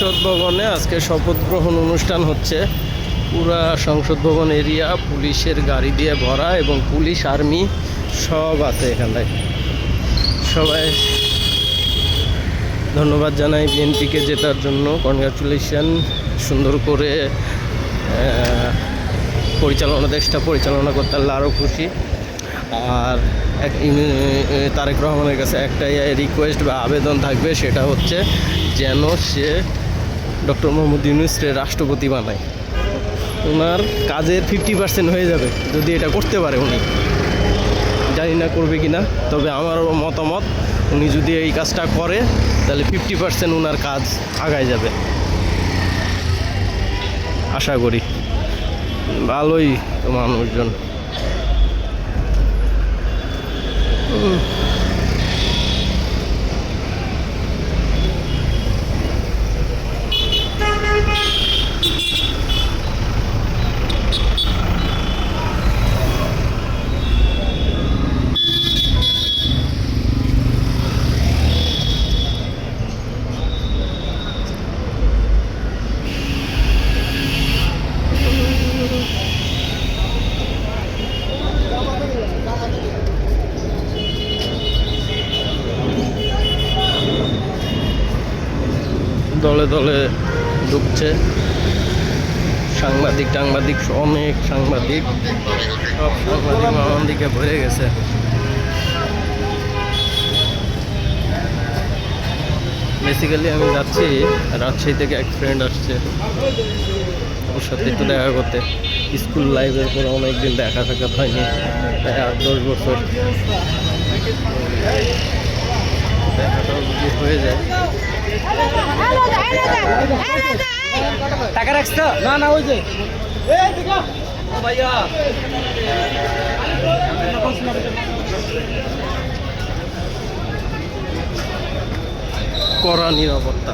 সংসদ ভবনে আজকে শপথ গ্রহণ অনুষ্ঠান হচ্ছে। পুরা সংসদ ভবন এরিয়া পুলিশের গাড়ি দিয়ে ভরা এবং পুলিশ আর্মি সব আছে এখানে। সবাই ধন্যবাদ জানাই বিএনপিকে জেতার জন্য, কনগ্রাচুলেশন। সুন্দর করে দেশটা পরিচালনা করতে পারলে আরও খুশি। আর তারেক রহমানের কাছে একটাই রিকোয়েস্ট বা আবেদন থাকবে, সেটা হচ্ছে যেন সে ডক্টর মোহাম্মদ ইউনূসকে রাষ্ট্রপতি বানায়। ওনার কাজের 50% হয়ে যাবে যদি এটা করতে পারে। উনি জানি না করবে কি না, তবে আমার মতামত উনি যদি এই কাজটা করে তাহলে 50% ওনার কাজ আগায় যাবে। আশা করি ভালোই মানুষজন। দলে দলে ঢুকছে সাংবাদিক অনেক সাংবাদিক, সব সাংবাদিক আমার দিকে ভরে গেছে। বেসিক্যালি আমি যাচ্ছি রাজশাহী থেকে, এক ফ্রেন্ড আসছে, ওর সাথে একটু দেখা করতে। স্কুল লাইফের পরে অনেকদিন দেখা সাক্ষাৎ হয়নি, প্রায় 8-10 বছর। দেখাটাও যদি হয়ে যায়। টাকা রাখছ না? না ওই যে ভাইয়া কড়া নিরাপত্তা।